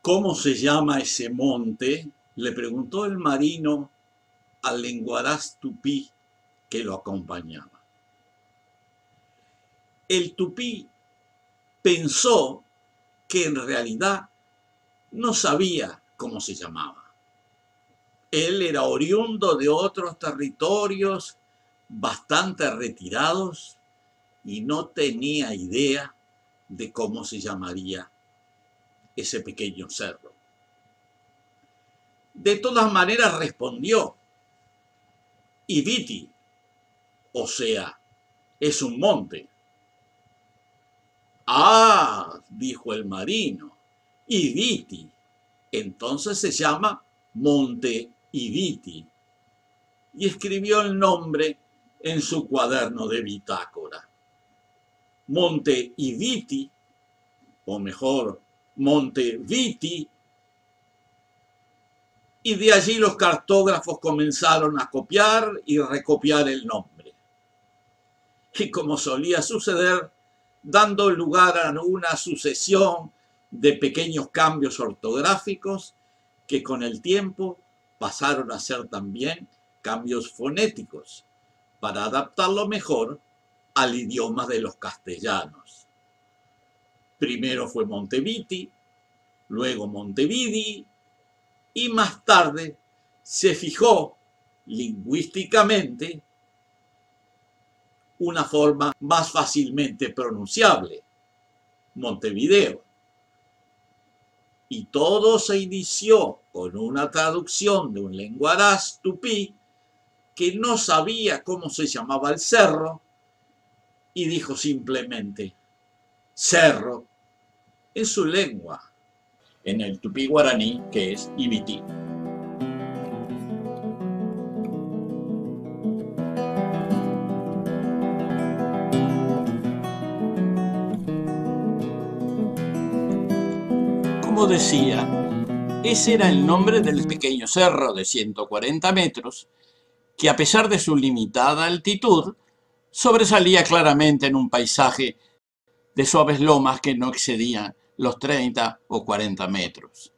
¿Cómo se llama ese monte?, le preguntó el marino al lenguaraz tupí que lo acompañaba. El tupí pensó que en realidad no sabía cómo se llamaba. Él era oriundo de otros territorios bastante retirados y no tenía idea de cómo se llamaría ese pequeño cerro. De todas maneras respondió: Ibiti, o sea, es un monte. Ah, dijo el marino, Ibiti, entonces se llama Monte Ibiti. Y escribió el nombre en su cuaderno de bitácora. Monte Ibiti, o mejor, Monte Viti. Y de allí los cartógrafos comenzaron a copiar y recopiar el nombre. Y como solía suceder, dando lugar a una sucesión de pequeños cambios ortográficos que con el tiempo pasaron a ser también cambios fonéticos para adaptarlo mejor al idioma de los castellanos. Primero fue Monteviti, luego Montevidi, y más tarde se fijó lingüísticamente una forma más fácilmente pronunciable, Montevideo. Y todo se inició con una traducción de un lenguaraz tupí que no sabía cómo se llamaba el cerro y dijo simplemente cerro en su lengua, en el tupí guaraní, que es Ibiti. Como decía, ese era el nombre del pequeño cerro de 140 metros, que a pesar de su limitada altitud, sobresalía claramente en un paisaje de suaves lomas que no excedían los 30 o 40 metros.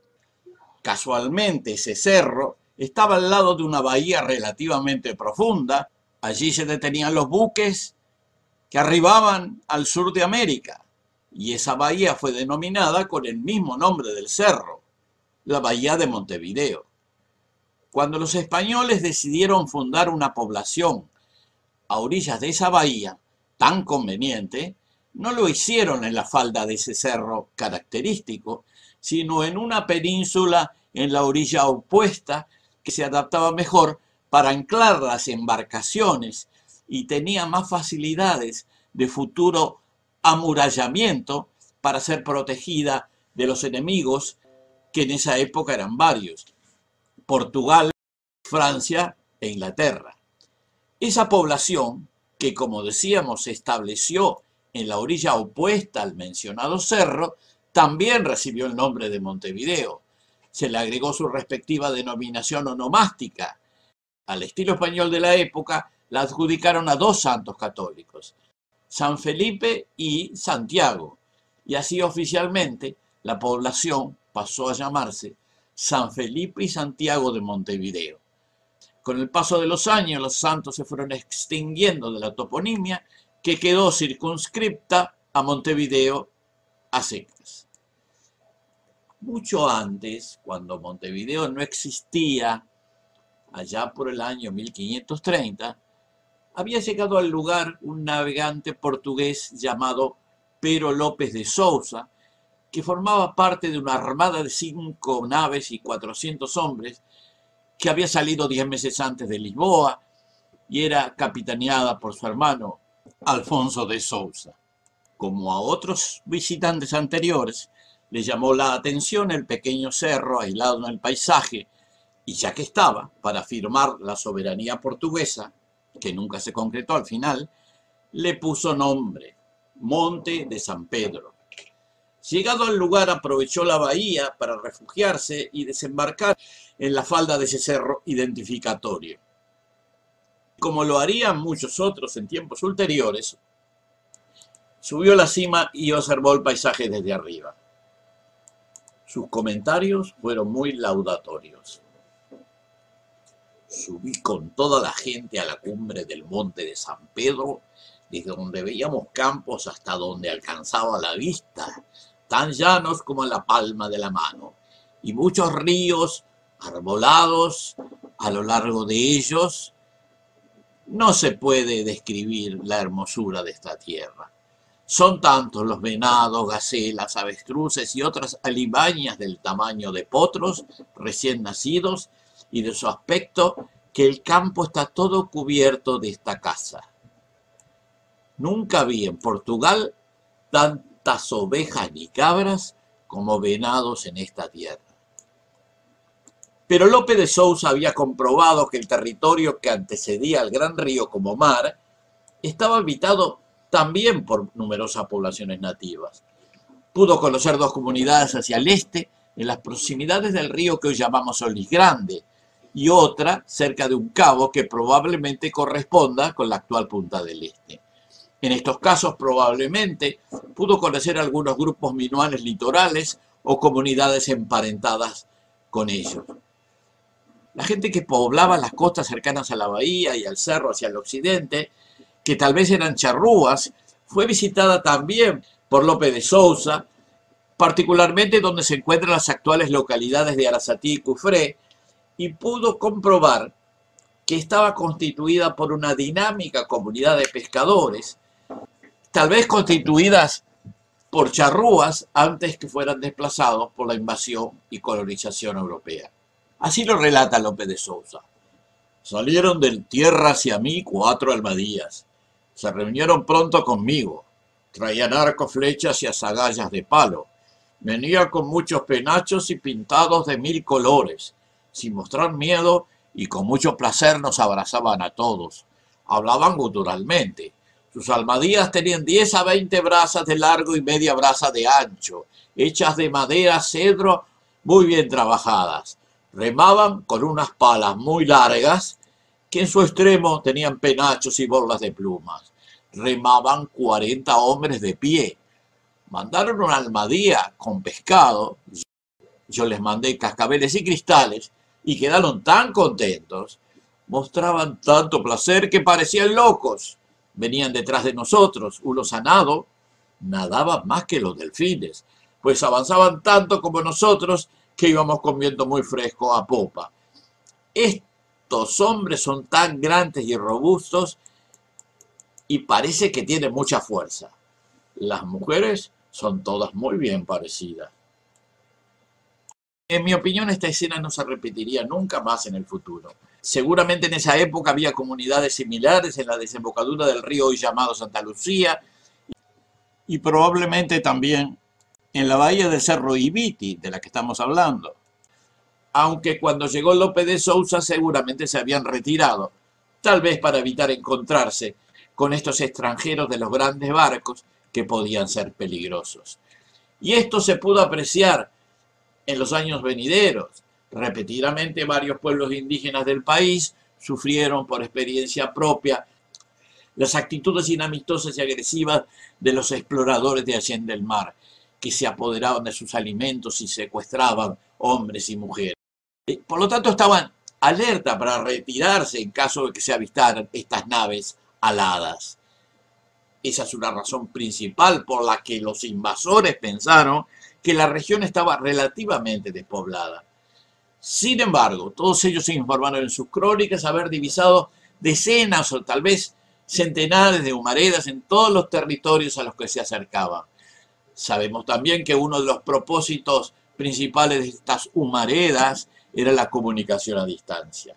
Casualmente ese cerro estaba al lado de una bahía relativamente profunda. Allí se detenían los buques que arribaban al sur de América, y esa bahía fue denominada con el mismo nombre del cerro, la Bahía de Montevideo. Cuando los españoles decidieron fundar una población a orillas de esa bahía tan conveniente, no lo hicieron en la falda de ese cerro característico, sino en una península en la orilla opuesta que se adaptaba mejor para anclar las embarcaciones y tenía más facilidades de futuro amurallamiento para ser protegida de los enemigos, que en esa época eran varios: Portugal, Francia e Inglaterra. Esa población, que como decíamos se estableció en la orilla opuesta al mencionado cerro, también recibió el nombre de Montevideo. Se le agregó su respectiva denominación onomástica. Al estilo español de la época, la adjudicaron a dos santos católicos, San Felipe y Santiago, y así oficialmente la población pasó a llamarse San Felipe y Santiago de Montevideo. Con el paso de los años, los santos se fueron extinguiendo de la toponimia, que quedó circunscripta a Montevideo a secas. Mucho antes, cuando Montevideo no existía, allá por el año 1530, había llegado al lugar un navegante portugués llamado Pero López de Sousa, que formaba parte de una armada de 5 naves y 400 hombres, que había salido 10 meses antes de Lisboa y era capitaneada por su hermano Alfonso de Sousa. Como a otros visitantes anteriores, le llamó la atención el pequeño cerro aislado en el paisaje, y ya que estaba para firmar la soberanía portuguesa, que nunca se concretó al final, le puso nombre, Monte de San Pedro. Llegado al lugar, aprovechó la bahía para refugiarse y desembarcar en la falda de ese cerro identificatorio. Como lo harían muchos otros en tiempos ulteriores, subió a la cima y observó el paisaje desde arriba. Sus comentarios fueron muy laudatorios. Subí con toda la gente a la cumbre del monte de San Pedro, desde donde veíamos campos hasta donde alcanzaba la vista, tan llanos como la palma de la mano, y muchos ríos arbolados a lo largo de ellos. No se puede describir la hermosura de esta tierra. Son tantos los venados, gacelas, avestruces y otras alimañas del tamaño de potros recién nacidos y de su aspecto que el campo está todo cubierto de esta caza. Nunca vi en Portugal tantas ovejas ni cabras como venados en esta tierra. Pero Lope de Sousa había comprobado que el territorio que antecedía al gran río como mar estaba habitado también por numerosas poblaciones nativas. Pudo conocer dos comunidades hacia el este, en las proximidades del río que hoy llamamos Solís Grande, y otra cerca de un cabo que probablemente corresponda con la actual Punta del Este. En estos casos probablemente pudo conocer algunos grupos minuanes litorales o comunidades emparentadas con ellos. La gente que poblaba las costas cercanas a la bahía y al cerro hacia el occidente, que tal vez eran charrúas, fue visitada también por Lope de Sousa, particularmente donde se encuentran las actuales localidades de Arasatí y Cufré, y pudo comprobar que estaba constituida por una dinámica comunidad de pescadores, tal vez constituidas por charrúas antes que fueran desplazados por la invasión y colonización europea. Así lo relata Lope de Sousa. Salieron del tierra hacia mí 4 almadías. Se reunieron pronto conmigo. Traían arcos, flechas y azagallas de palo. Venía con muchos penachos y pintados de 1000 colores. Sin mostrar miedo y con mucho placer nos abrazaban a todos. Hablaban guturalmente. Sus almadías tenían 10 a 20 brazas de largo y media braza de ancho, hechas de madera, cedro, muy bien trabajadas. Remaban con unas palas muy largas que en su extremo tenían penachos y borlas de plumas. Remaban 40 hombres de pie. Mandaron una almadía con pescado. Yo les mandé cascabeles y cristales y quedaron tan contentos. Mostraban tanto placer que parecían locos. Venían detrás de nosotros. Uno sanado nadaba más que los delfines, pues avanzaban tanto como nosotros que íbamos con viento muy fresco a popa. Estos hombres son tan grandes y robustos y parece que tienen mucha fuerza. Las mujeres son todas muy bien parecidas. En mi opinión, esta escena no se repetiría nunca más en el futuro. Seguramente en esa época había comunidades similares en la desembocadura del río hoy llamado Santa Lucía y probablemente también en la bahía del Cerro Ibiti, de la que estamos hablando. Aunque cuando llegó Lope de Sousa seguramente se habían retirado, tal vez para evitar encontrarse con estos extranjeros de los grandes barcos que podían ser peligrosos. Y esto se pudo apreciar en los años venideros. Repetidamente varios pueblos indígenas del país sufrieron por experiencia propia las actitudes inamistosas y agresivas de los exploradores de Allende el Mar, que se apoderaban de sus alimentos y secuestraban hombres y mujeres. Por lo tanto, estaban alerta para retirarse en caso de que se avistaran estas naves aladas. Esa es una razón principal por la que los invasores pensaron que la región estaba relativamente despoblada. Sin embargo, todos ellos se informaron en sus crónicas haber divisado decenas o tal vez centenares de humaredas en todos los territorios a los que se acercaban. Sabemos también que uno de los propósitos principales de estas humaredas era la comunicación a distancia.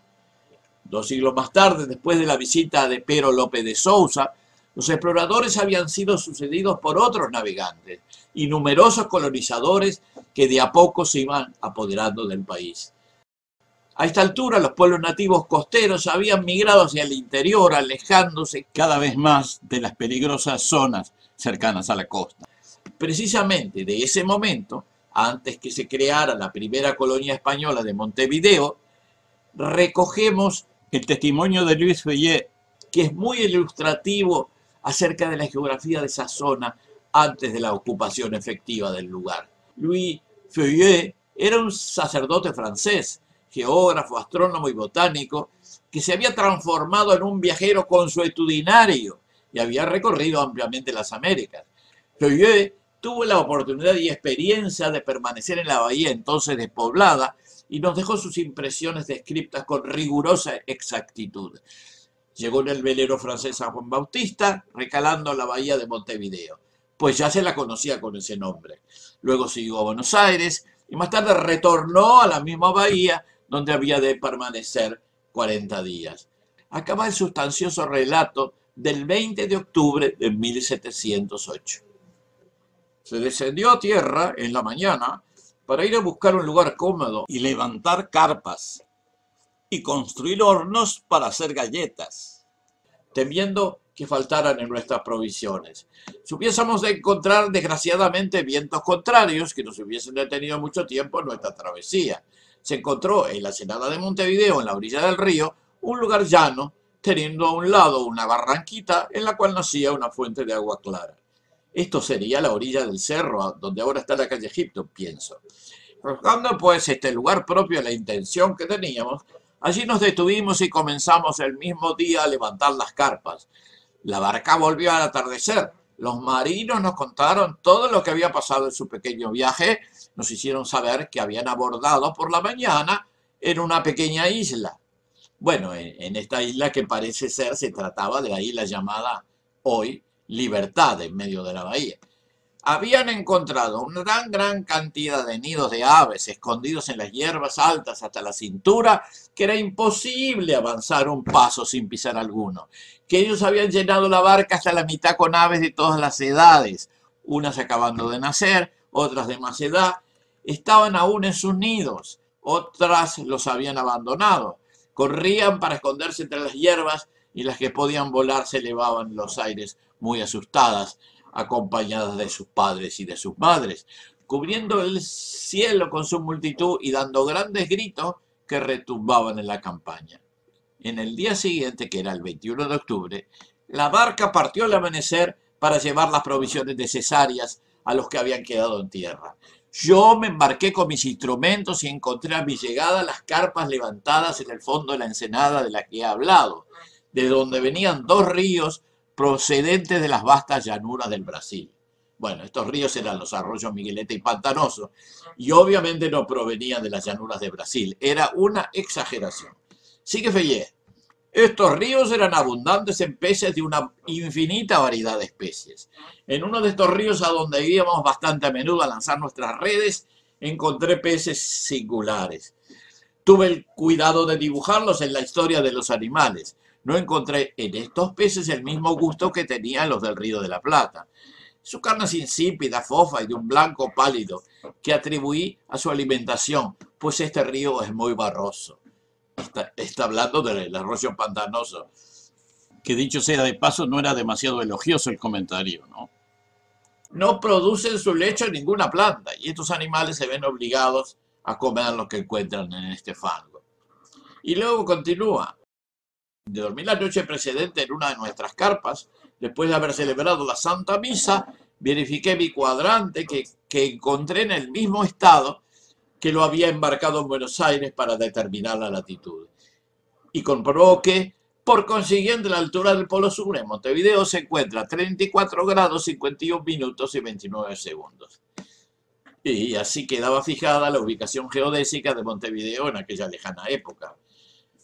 2 siglos más tarde, después de la visita de Pero Lope de Sousa, los exploradores habían sido sucedidos por otros navegantes y numerosos colonizadores que de a poco se iban apoderando del país. A esta altura, los pueblos nativos costeros habían migrado hacia el interior, alejándose cada vez más de las peligrosas zonas cercanas a la costa. Precisamente de ese momento, antes que se creara la primera colonia española de Montevideo, recogemos el testimonio de Luis Feuillet, que es muy ilustrativo acerca de la geografía de esa zona antes de la ocupación efectiva del lugar. Luis Feuillet era un sacerdote francés, geógrafo, astrónomo y botánico, que se había transformado en un viajero consuetudinario y había recorrido ampliamente las Américas. Feuillet tuvo la oportunidad y experiencia de permanecer en la bahía entonces despoblada y nos dejó sus impresiones descritas con rigurosa exactitud. Llegó en el velero francés San Juan Bautista, recalando en la bahía de Montevideo, pues ya se la conocía con ese nombre. Luego siguió a Buenos Aires y más tarde retornó a la misma bahía donde había de permanecer 40 días. Acaba el sustancioso relato del 20 de octubre de 1708. Se descendió a tierra en la mañana para ir a buscar un lugar cómodo y levantar carpas y construir hornos para hacer galletas, temiendo que faltaran en nuestras provisiones. Si hubiésemos de encontrar, desgraciadamente, vientos contrarios que nos hubiesen detenido mucho tiempo en nuestra travesía. Se encontró en la ensenada de Montevideo, en la orilla del río, un lugar llano, teniendo a un lado una barranquita en la cual nacía una fuente de agua clara. Esto sería la orilla del cerro, donde ahora está la calle Egipto, pienso. Buscando pues este lugar propio a la intención que teníamos, allí nos detuvimos y comenzamos el mismo día a levantar las carpas. La barca volvió al atardecer. Los marinos nos contaron todo lo que había pasado en su pequeño viaje. Nos hicieron saber que habían abordado por la mañana en una pequeña isla. Bueno, en esta isla que parece ser se trataba de la isla llamada hoy Libertad, en medio de la bahía. Habían encontrado una gran cantidad de nidos de aves escondidos en las hierbas altas hasta la cintura, que era imposible avanzar un paso sin pisar alguno. Que ellos habían llenado la barca hasta la mitad con aves de todas las edades, unas acabando de nacer, otras de más edad, estaban aún en sus nidos, otras los habían abandonado. Corrían para esconderse entre las hierbas y las que podían volar se elevaban en los aires muy asustadas, acompañadas de sus padres y de sus madres, cubriendo el cielo con su multitud y dando grandes gritos que retumbaban en la campaña. En el día siguiente, que era el 21 de octubre, la barca partió al amanecer para llevar las provisiones necesarias a los que habían quedado en tierra. Yo me embarqué con mis instrumentos y encontré a mi llegada las carpas levantadas en el fondo de la ensenada de la que he hablado, de donde venían dos ríos procedentes de las vastas llanuras del Brasil. Bueno, estos ríos eran los arroyos Miguelete y Pantanoso, y obviamente no provenían de las llanuras de Brasil. Era una exageración. Sigue Feuillet. Estos ríos eran abundantes en peces de una infinita variedad de especies. En uno de estos ríos, a donde íbamos bastante a menudo a lanzar nuestras redes, encontré peces singulares. Tuve el cuidado de dibujarlos en la historia de los animales. No encontré en estos peces el mismo gusto que tenían los del Río de la Plata. Su carne es insípida, fofa y de un blanco pálido, que atribuí a su alimentación, pues este río es muy barroso. Está hablando del arroyo pantanoso, que dicho sea de paso no era demasiado elogioso el comentario, ¿no? No produce en su lecho ninguna planta y estos animales se ven obligados a comer lo que encuentran en este fango. Y luego continúa. De dormir la noche precedente en una de nuestras carpas, después de haber celebrado la Santa Misa, verifiqué mi cuadrante que encontré en el mismo estado que lo había embarcado en Buenos Aires para determinar la latitud. Y comprobó que, por consiguiente, la altura del Polo Sur en Montevideo se encuentra a 34 grados 51 minutos y 29 segundos. Y así quedaba fijada la ubicación geodésica de Montevideo en aquella lejana época.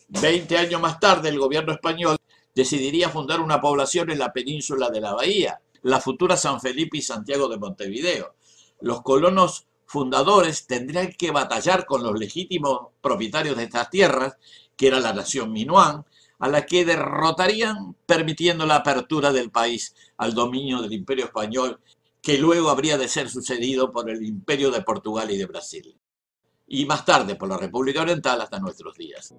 20 años más tarde, el gobierno español decidiría fundar una población en la península de la Bahía, la futura San Felipe y Santiago de Montevideo. Los colonos fundadores tendrían que batallar con los legítimos propietarios de estas tierras, que era la nación Minuán, a la que derrotarían permitiendo la apertura del país al dominio del Imperio Español, que luego habría de ser sucedido por el Imperio de Portugal y de Brasil, y más tarde por la República Oriental hasta nuestros días.